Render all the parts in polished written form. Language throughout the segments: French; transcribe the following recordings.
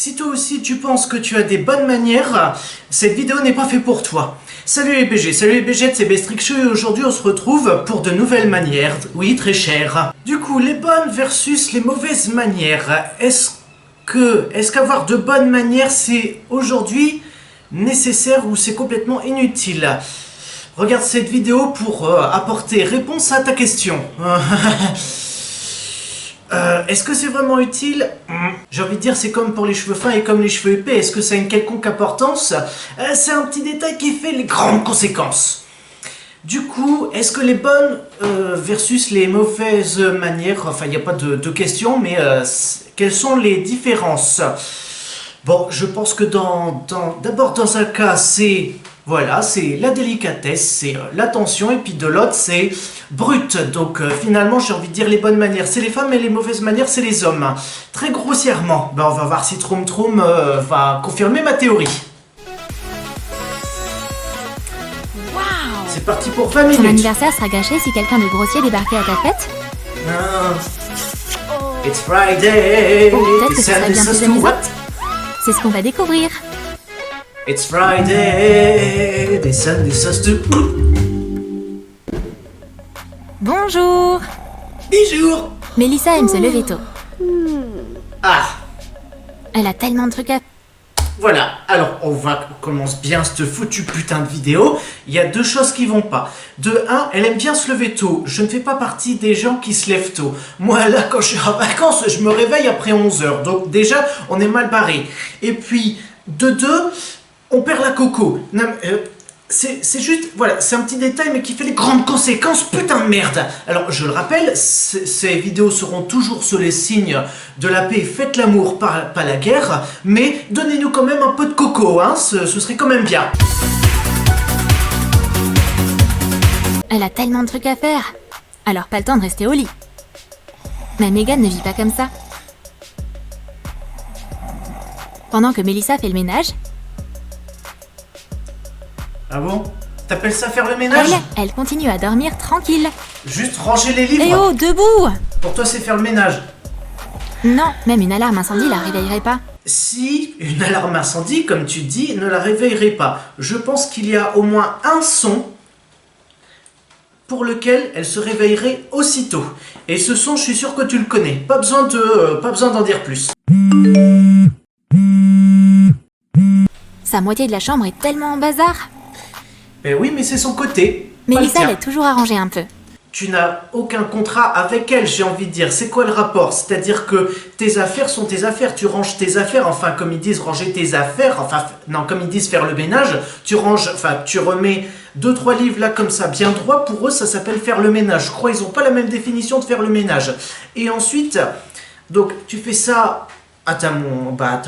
Si toi aussi tu penses que tu as des bonnes manières, cette vidéo n'est pas faite pour toi. Salut les BG, c'est Bestrixio et aujourd'hui on se retrouve pour de nouvelles manières. Oui, très cher. Du coup, les bonnes versus les mauvaises manières. Est-ce qu'avoir de bonnes manières c'est aujourd'hui nécessaire ou c'est complètement inutile? Regarde cette vidéo pour apporter réponse à ta question. Est-ce que c'est vraiment utile? J'ai envie de dire c'est comme pour les cheveux fins et comme les cheveux épais. Est-ce que ça a une quelconque importance? C'est un petit détail qui fait les grandes conséquences. Du coup, est-ce que les bonnes versus les mauvaises manières, enfin il n'y a pas de question, mais quelles sont les différences? Bon, je pense que d'abord dans un cas c'est... Voilà, c'est la délicatesse, c'est l'attention, et puis de l'autre, c'est brut. Donc finalement, j'ai envie de dire les bonnes manières, c'est les femmes, et les mauvaises manières, c'est les hommes. Très grossièrement. Ben, on va voir si Troum Troum va confirmer ma théorie. Wow. C'est parti pour 20 minutes. Ton anniversaire sera gâché si quelqu'un de grossier débarquait à ta fête? It's Friday. Peut-être que ce serait bien plus amusant. C'est ce qu'on va découvrir. It's Friday, des sauces de... Bonjour. Bonjour. Mélissa aime se lever tôt. Ah, Elle a tellement de trucs à... voilà. Alors, on commence bien cette foutue putain de vidéo. Il y a deux choses qui vont pas. De un, elle aime bien se lever tôt. Je ne fais pas partie des gens qui se lèvent tôt. Moi, là, quand je suis en vacances, je me réveille après 11h. Donc, déjà, on est mal barré. Et puis, de deux... on perd la coco. C'est juste, voilà, c'est un petit détail mais qui fait les grandes conséquences, putain de merde. Alors, je le rappelle, ces vidéos seront toujours sous les signes de la paix, faites l'amour, pas la guerre, mais donnez-nous quand même un peu de coco, hein, ce serait quand même bien. Elle a tellement de trucs à faire. Alors pas le temps de rester au lit. Mais Megan ne vit pas comme ça. Pendant que Mélissa fait le ménage, Ah bon? T'appelles ça faire le ménage? elle continue à dormir tranquille. Juste ranger les livres. Eh oh, debout! Pour toi, c'est faire le ménage. Non, même une alarme incendie la réveillerait pas. Si une alarme incendie, comme tu dis, ne la réveillerait pas, je pense qu'il y a au moins un son pour lequel elle se réveillerait aussitôt. Et ce son, je suis sûr que tu le connais. Pas besoin d'en dire plus. Sa moitié de la chambre est tellement en bazar. Ben oui, mais c'est son côté. Mélissa l'est toujours arrangée un peu. Tu n'as aucun contrat avec elle, j'ai envie de dire. C'est quoi le rapport? C'est-à-dire que tes affaires sont tes affaires. Tu ranges tes affaires, enfin, comme ils disent, ranger tes affaires. Enfin, non, comme ils disent, faire le ménage. Tu ranges, enfin, tu remets 2-3 livres là, comme ça, bien droit. Pour eux, ça s'appelle faire le ménage. Je crois qu'ils n'ont pas la même définition de faire le ménage. Et ensuite, donc, tu fais ça à ta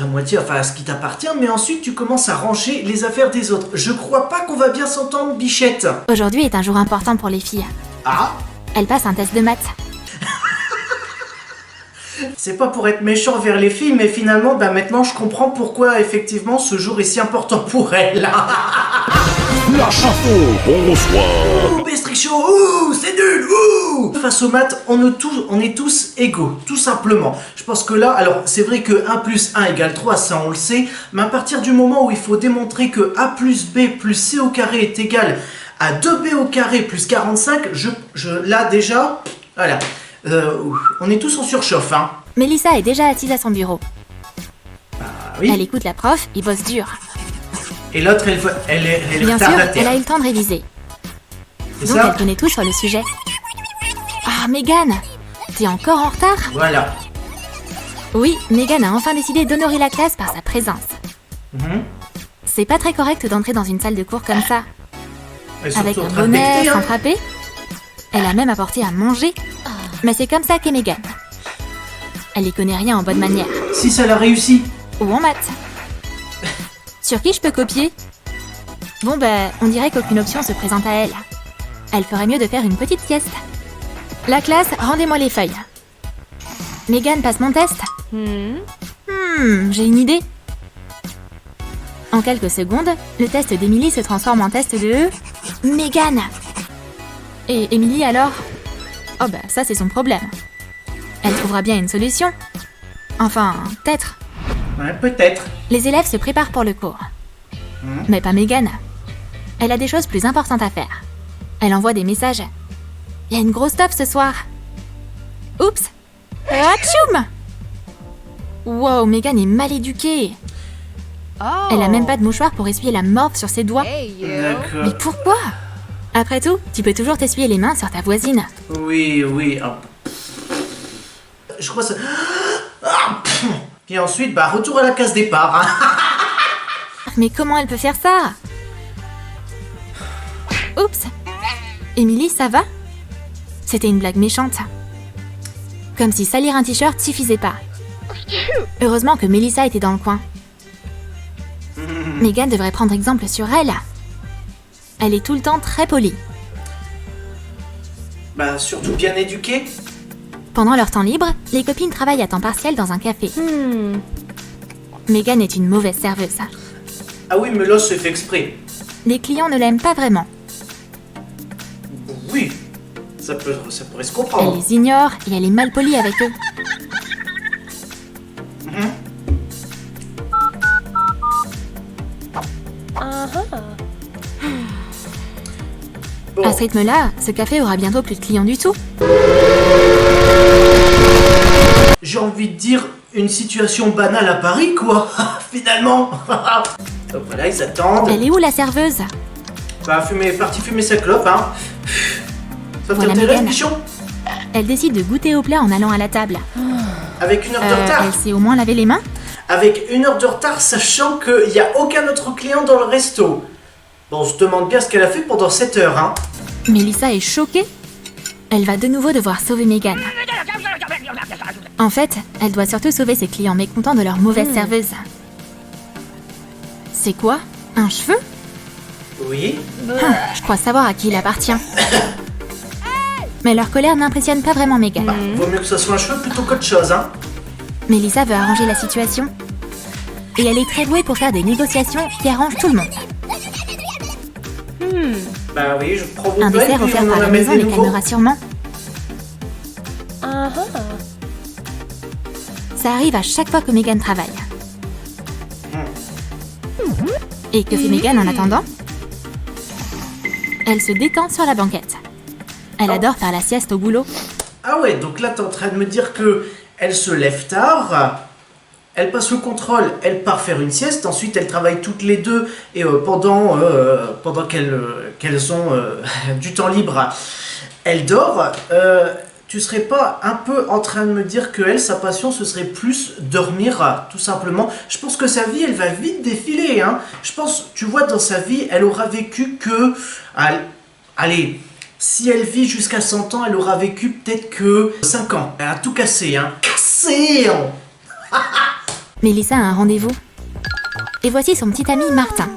moitié, enfin à ce qui t'appartient, mais ensuite tu commences à ranger les affaires des autres. Je crois pas qu'on va bien s'entendre, bichette. Aujourd'hui est un jour important pour les filles. Ah? Elle passe un test de maths. C'est pas pour être méchant vers les filles, mais finalement, maintenant je comprends pourquoi effectivement ce jour est si important pour elles. La chanson, bonsoir. Ouh, Bestrixio, ouh, c'est nul, ouh. Face aux maths, on est tous égaux, tout simplement. Je pense que là, alors c'est vrai que 1 plus 1 égale 3, ça on le sait, mais à partir du moment où il faut démontrer que A plus B plus C au carré est égal à 2B au carré plus 45, là déjà, voilà, on est tous en surchauffe, hein. Mélissa est déjà assise à son bureau. Ah oui. Elle écoute la prof, il bosse dur. Et l'autre, elle est Bien sûr, retardataire. elle a eu le temps de réviser. C'est Donc ça? elle connaît tout sur le sujet. Ah, Megan! T'es encore en retard? Voilà. Oui, Megan a enfin décidé d'honorer la classe par sa présence. C'est pas très correct d'entrer dans une salle de cours comme ça. Elle est Avec surtout un en train de bonnet, becter, sans hein. frapper. Elle a même apporté à manger. Mais c'est comme ça qu'est Megan. Elle y connaît rien en bonne manière. Si ça l'a réussi. Ou en maths. Sur qui je peux copier? Bon on dirait qu'aucune option se présente à elle. Elle ferait mieux de faire une petite sieste. La classe, rendez-moi les feuilles. Megan passe mon test? J'ai une idée. En quelques secondes, le test d'Emily se transforme en test de... Megan! Et Emily alors? Oh ça c'est son problème. Elle trouvera bien une solution. Enfin, peut-être. Ouais, peut-être. Les élèves se préparent pour le cours. Mais pas Megan. Elle a des choses plus importantes à faire. Elle envoie des messages. Il y a une grosse toffe ce soir. Oups. Atchoum. Wow, Megan est mal éduquée. Elle a même pas de mouchoir pour essuyer la morve sur ses doigts. D'accord. Mais pourquoi? Après tout, tu peux toujours t'essuyer les mains sur ta voisine. Oui. Ah. Je crois que ça... Ah, pff. Et ensuite, retour à la case départ. Hein. Mais comment elle peut faire ça? Oups. Émilie, ça va? C'était une blague méchante. Comme si salir un t-shirt suffisait pas. Heureusement que Melissa était dans le coin. Megan devrait prendre exemple sur elle. Elle est tout le temps très polie. Surtout bien éduqué. Pendant leur temps libre, les copines travaillent à temps partiel dans un café. Megan est une mauvaise serveuse. Ah oui, mais là, c'est fait exprès. Les clients ne l'aiment pas vraiment. Oui, ça pourrait se Elle comprendre. les ignore et elle est mal polie avec eux. Bon. À ce rythme-là, ce café aura bientôt plus de clients du tout. J'ai envie de dire une situation banale à Paris, quoi. Finalement. Donc voilà, ils attendent. Elle est où la serveuse? Parti fumer sa clope, hein. Ça Voilà t'intéresse, Megan. bichon? Elle décide de goûter au plat en allant à la table. Avec une heure de retard. Elle sait au moins laver les mains? Avec une heure de retard, sachant qu'il n'y a aucun autre client dans le resto. Bon, on se demande bien ce qu'elle a fait pendant 7 heures, hein. Melissa est choquée. Elle va de nouveau devoir sauver Megan. En fait, elle doit surtout sauver ses clients mécontents de leur mauvaise serveuse. C'est quoi? Un cheveu? Oui. Je crois savoir à qui il appartient. Mais leur colère n'impressionne pas vraiment Megan. Vaut mieux que ce soit un cheveu plutôt qu'autre chose, hein. Melissa veut arranger la situation. Et elle est très douée pour faire des négociations qui arrangent tout le monde. Oui, je prends vos Un plaintes, dessert puis offert on en par la amène maison des les nouveaux. calmera sûrement. Ça arrive à chaque fois que Megan travaille. Et que fait Megan en attendant? Elle se détend sur la banquette. Elle adore faire la sieste au boulot. Ah ouais, donc là, t'es en train de me dire que elle se lève tard, elle passe le contrôle, elle part faire une sieste, ensuite elles travaillent toutes les deux, et pendant qu'elles ont du temps libre, elle dort. Tu serais pas un peu en train de me dire que elle, sa passion, ce serait plus dormir, tout simplement? Je pense que sa vie, elle va vite défiler, hein. Je pense, tu vois, dans sa vie, elle aura vécu que... Allez, si elle vit jusqu'à 100 ans, elle aura vécu peut-être que 5 ans. Elle a tout cassé, hein. Cassé, hein. Melissa a un rendez-vous. Et voici son petit ami Martin.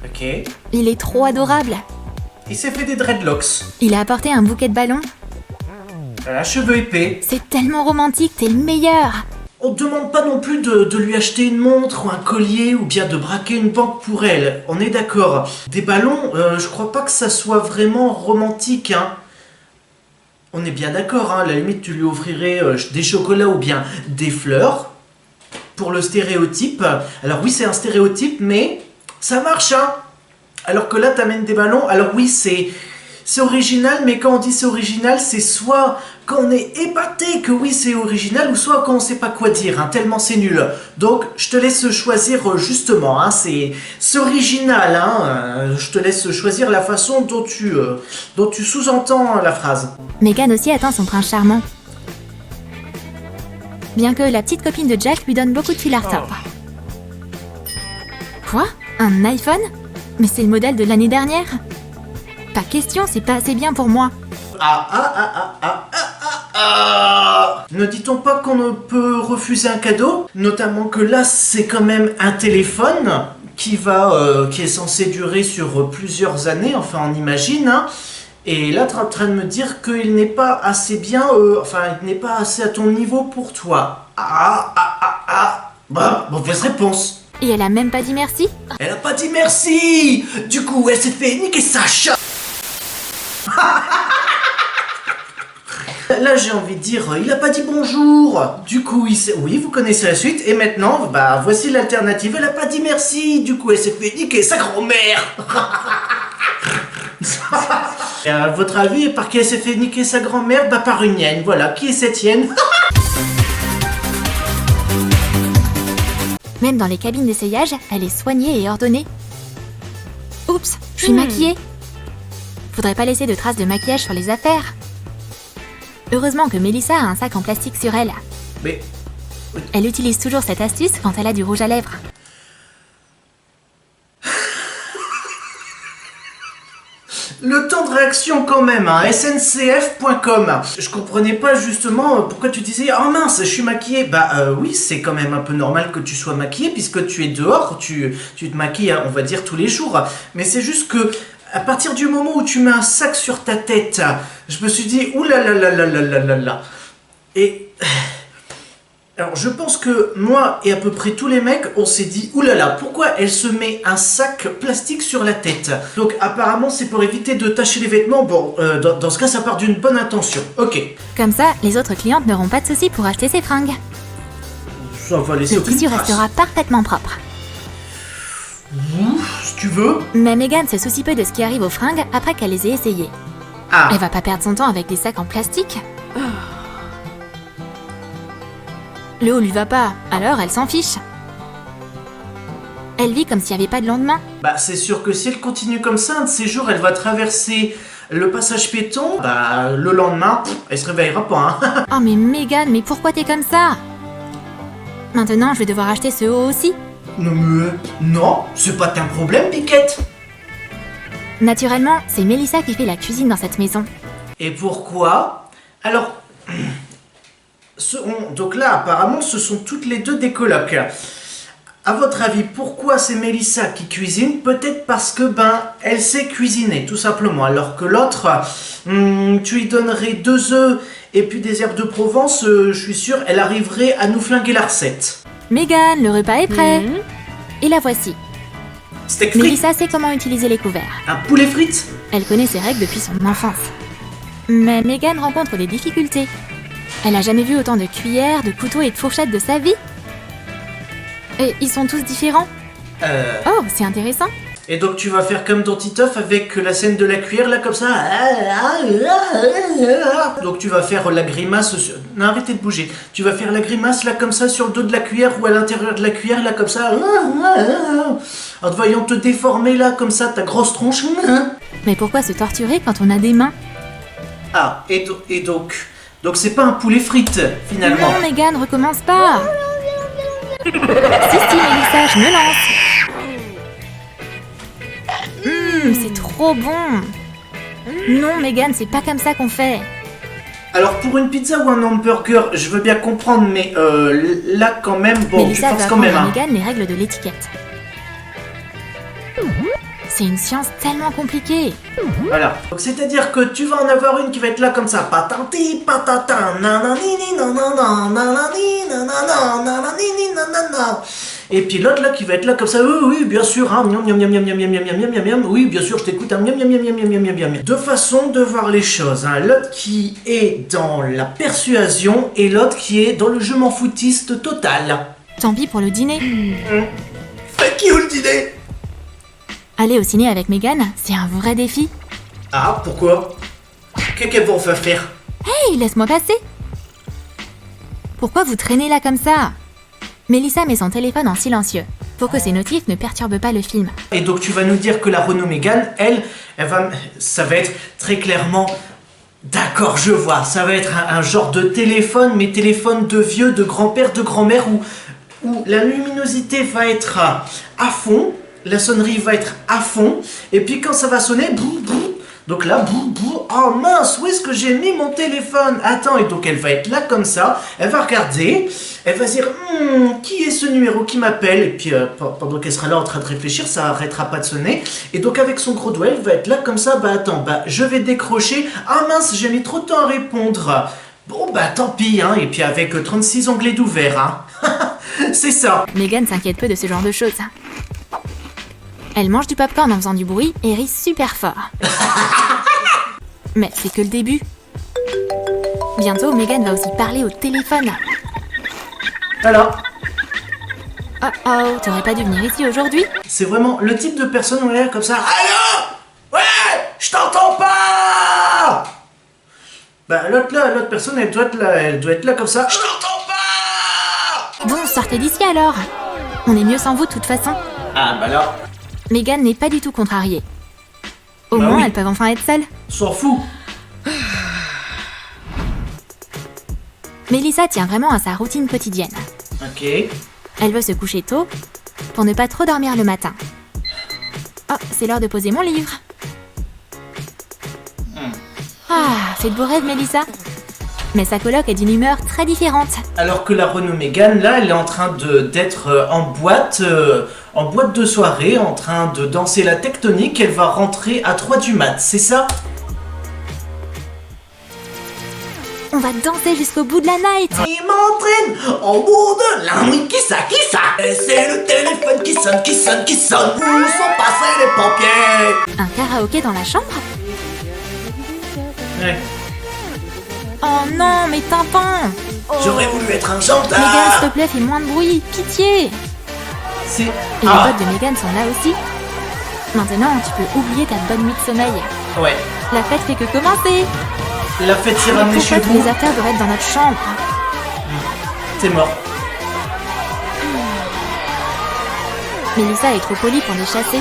Ok. Il est trop adorable. Il s'est fait des dreadlocks. Il a apporté un bouquet de ballons. Elle a cheveux épais. C'est tellement romantique, t'es le meilleur. On ne demande pas non plus de lui acheter une montre ou un collier ou bien de braquer une banque pour elle. On est d'accord. Des ballons, je crois pas que ça soit vraiment romantique, hein. On est bien d'accord, hein. À la limite, tu lui offrirais des chocolats ou bien des fleurs. Pour le stéréotype. Alors oui, c'est un stéréotype, mais ça marche, hein. Alors que là, t'amènes des ballons. Alors oui, c'est original, mais quand on dit c'est original, c'est soit quand on est épaté que oui, c'est original, ou soit quand on sait pas quoi dire, hein, tellement c'est nul. Donc, je te laisse choisir justement, hein, c'est original, hein, je te laisse choisir la façon dont tu sous-entends la phrase. Megan aussi attend son prince charmant. Bien que la petite copine de Jack lui donne beaucoup de fil à retordre. Quoi? Un iPhone? Mais c'est le modèle de l'année dernière? Pas question, c'est pas assez bien pour moi. Ne dit-on pas qu'on ne peut refuser un cadeau? Notamment que là, c'est quand même un téléphone qui est censé durer sur plusieurs années, enfin on imagine, hein. Et là, tu es en train de me dire qu'il n'est pas assez bien, il n'est pas assez à ton niveau pour toi. Mauvaise réponse. Et elle a même pas dit merci? Elle a pas dit merci. Du coup, elle s'est fait niquer sa chatte. là j'ai envie de dire, il a pas dit bonjour. Du coup, oui, vous connaissez la suite. Et maintenant, bah, voici l'alternative. Elle a pas dit merci. Du coup, elle s'est fait niquer sa grand-mère. Et à votre avis, par qui elle s'est fait niquer sa grand-mère? Bah, par une hyène. Voilà, qui est cette hyène? Même dans les cabines d'essayage, elle est soignée et ordonnée. Oups, je suis maquillée. Faudrait pas laisser de traces de maquillage sur les affaires. Heureusement que Mélissa a un sac en plastique sur elle. Mais... Elle utilise toujours cette astuce quand elle a du rouge à lèvres. Le temps de réaction quand même, hein, sncf.com. Je comprenais pas justement pourquoi tu disais « Oh mince, je suis maquillée ». Bah oui, c'est quand même un peu normal que tu sois maquillée puisque tu es dehors, tu te maquilles, on va dire, tous les jours. Mais c'est juste que à partir du moment où tu mets un sac sur ta tête, je me suis dit « Ouh là là là là là là là là ». Et... Alors je pense que moi et à peu près tous les mecs, on s'est dit oulala, pourquoi elle se met un sac plastique sur la tête? Donc apparemment c'est pour éviter de tacher les vêtements. Bon, dans ce cas ça part d'une bonne intention. Ok. Comme ça, les autres clientes n'auront pas de soucis pour acheter ses fringues. Ça va laisser Le aucune tissu trace. restera parfaitement propre. Si tu veux. Mais Megan se soucie peu de ce qui arrive aux fringues après qu'elle les ait essayées. Ah. Elle va pas perdre son temps avec des sacs en plastique. Le haut lui va pas, alors elle s'en fiche. Elle vit comme s'il n'y avait pas de lendemain. Bah c'est sûr que si elle continue comme ça, un de ces jours elle va traverser le passage piéton. Bah le lendemain, elle se réveillera pas. Hein. Oh mais Megan, mais pourquoi t'es comme ça? Maintenant je vais devoir acheter ce haut aussi. Non mais... Non, c'est pas un problème, Piquette. Naturellement, c'est Mélissa qui fait la cuisine dans cette maison. Et pourquoi? Alors... Donc là, apparemment, ce sont toutes les deux des colocs. À votre avis, pourquoi c'est Mélissa qui cuisine? Peut-être parce que, elle sait cuisiner, tout simplement. Alors que l'autre, tu lui donnerais 2 œufs et puis des herbes de Provence, je suis sûr, elle arriverait à nous flinguer la recette. Megan, le repas est prêt. Et la voici. Steak frites? Mélissa sait comment utiliser les couverts. Un poulet frites? Elle connaît ses règles depuis son enfance. Mais Megan rencontre des difficultés. Elle a jamais vu autant de cuillères, de couteaux et de fourchettes de sa vie. Et ils sont tous différents. Oh, c'est intéressant. Et donc tu vas faire comme dans Titeuf avec la scène de la cuillère là comme ça. Donc tu vas faire la grimace sur... Non, arrêtez de bouger. Tu vas faire la grimace là comme ça sur le dos de la cuillère ou à l'intérieur de la cuillère là comme ça. En te voyant te déformer là comme ça ta grosse tronche. Mais pourquoi se torturer quand on a des mains? Ah, et donc c'est pas un poulet frites finalement. Non, Megan, recommence pas. Si, Mélissa, je me lance. C'est trop bon. Non, Megan, c'est pas comme ça qu'on fait. Alors pour une pizza ou un hamburger, je veux bien comprendre, mais là quand même, bon, Mélissa tu forces va quand même. apprendre à Hein. Megan les règles de l'étiquette. C'est une science tellement compliquée. Voilà. Donc c'est-à-dire que tu vas en avoir une qui va être là comme ça. Patanti, patatan, nananini, nanana, nanani, nanana, nananini, nanana. Et puis l'autre là qui va être là comme ça. Oui, bien sûr. Hein, miam, miam, miam, miam, miam, miam, miam, miam, miam, miam. Oui, bien sûr, je t'écoute. Hein, miam, miam, miam, miam, miam, miam, miam, miam. Deux façons de voir les choses. Hein. L'autre qui est dans la persuasion et l'autre qui est dans le je m'en foutiste total. Tant pis pour le dîner. Fuck you le dîner. Aller au ciné avec Megan, c'est un vrai défi. Ah, pourquoi? Qu'est-ce qu'elle va faire? Hey, laisse-moi passer. Pourquoi vous traînez là comme ça? Mélissa met son téléphone en silencieux, pour que ses notifs ne perturbent pas le film. Et donc tu vas nous dire que la Renault Mégane, ça va être très clairement... D'accord, je vois, ça va être un genre de téléphone, mais téléphone de vieux, de grand-père, de grand-mère, où la luminosité va être à fond, la sonnerie va être à fond, et puis quand ça va sonner, brou, brou, donc là, brou, brou, oh mince, où est-ce que j'ai mis mon téléphone? Attends, et donc elle va être là comme ça, elle va regarder, elle va se dire, qui est ce numéro qui m'appelle? Et puis pendant qu'elle sera là en train de réfléchir, ça arrêtera pas de sonner, et donc avec son gros doigt, elle va être là comme ça, je vais décrocher, ah mince, j'ai mis trop de temps à répondre. Bon tant pis, hein, et puis avec 36 onglets d'ouvert, hein. C'est ça. Megan s'inquiète peu de ce genre de choses. Elle mange du popcorn en faisant du bruit et rit super fort. Mais c'est que le début. Bientôt, Megan va aussi parler au téléphone. Alors, Oh oh, t'aurais pas dû venir ici aujourd'hui? c'est vraiment le type de personne où on est là comme ça. Allô? Ouais, je t'entends pas. Bah l'autre personne, elle doit être là comme ça. Je t'entends pas. Bon, sortez d'ici alors. On est mieux sans vous de toute façon. Ah bah là, Megan n'est pas du tout contrariée. Au Bah moins, oui. elles peuvent enfin être seules. on s'en fout. Mélissa tient vraiment à sa routine quotidienne. Ok. Elle veut se coucher tôt pour ne pas trop dormir le matin. Oh, c'est l'heure de poser mon livre. Ah, c'est de beaux rêves, Mélissa. Mais sa coloc est d'une humeur très différente. Alors que la Renault Mégane, là, elle est en train d'être en boîte de soirée, en train de danser la tectonique. Elle va rentrer à 3 du mat, c'est ça? On va danser jusqu'au bout de la night. Il m'entraîne au bout de la nuit, qui ça? Et c'est le téléphone qui sonne. Où sont passés les pompiers? Un karaoké dans la chambre? Ouais. Oh non, mes tympans. J'aurais voulu être un Megan, gendarme. s'il te plaît, fais moins de bruit. Pitié. C'est... Et les Ah, potes de Megan sont là aussi. Maintenant, tu peux oublier ta bonne nuit de sommeil. ouais. La fête fait que commencer. La fête s'est Mais ramenée chez pourquoi tous vous. les affaires doivent être dans notre chambre? C'est mort. Mélissa est trop polie pour les chasser.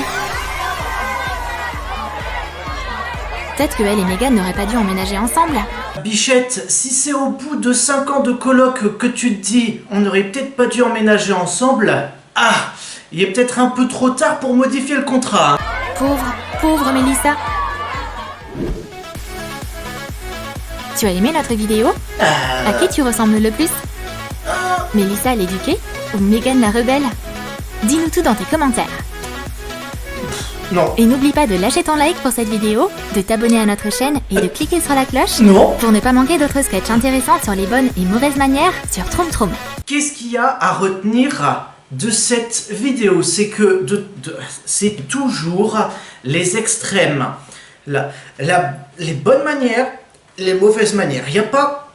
Peut-être que elle et Megan n'auraient pas dû emménager ensemble. Bichette, si c'est au bout de 5 ans de coloc que tu te dis on n'aurait peut-être pas dû emménager ensemble, ah, il est peut-être un peu trop tard pour modifier le contrat. Hein. Pauvre Mélissa. Tu as aimé notre vidéo? À qui tu ressembles le plus? Mélissa l'éduquée ou Megan la rebelle? Dis-nous tout dans tes commentaires. Non. Et n'oublie pas de lâcher ton like pour cette vidéo, de t'abonner à notre chaîne et de cliquer sur la cloche Non. pour ne pas manquer d'autres sketchs intéressants sur les bonnes et mauvaises manières sur Troum Troum. Qu'est-ce qu'il y a à retenir de cette vidéo? C'est que c'est toujours les extrêmes. Les bonnes manières, les mauvaises manières. Il n'y a pas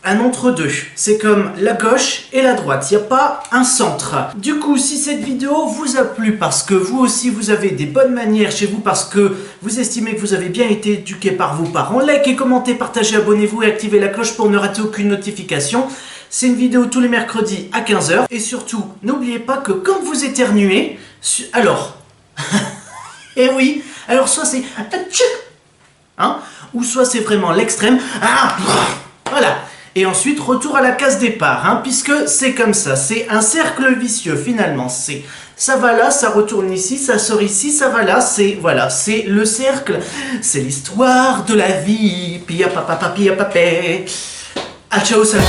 un entre-deux. C'est comme la gauche et la droite. Il n'y a pas un centre. Du coup, si cette vidéo vous a plu parce que vous aussi vous avez des bonnes manières chez vous, parce que vous estimez que vous avez bien été éduqué par vos parents, likez, commentez, partagez, abonnez-vous et activez la cloche pour ne rater aucune notification. C'est une vidéo tous les mercredis à 15 h. Et surtout, n'oubliez pas que quand vous éternuez, alors... Eh oui, alors soit c'est... Hein, ou soit c'est vraiment l'extrême. Ah, voilà. Et ensuite, retour à la case départ, hein, puisque c'est comme ça. C'est un cercle vicieux, finalement. C'est ça va là, ça retourne ici, ça sort ici, ça va là. C'est voilà, c'est le cercle. C'est l'histoire de la vie. Pia papa, pia papé. Ah, ciao, salut.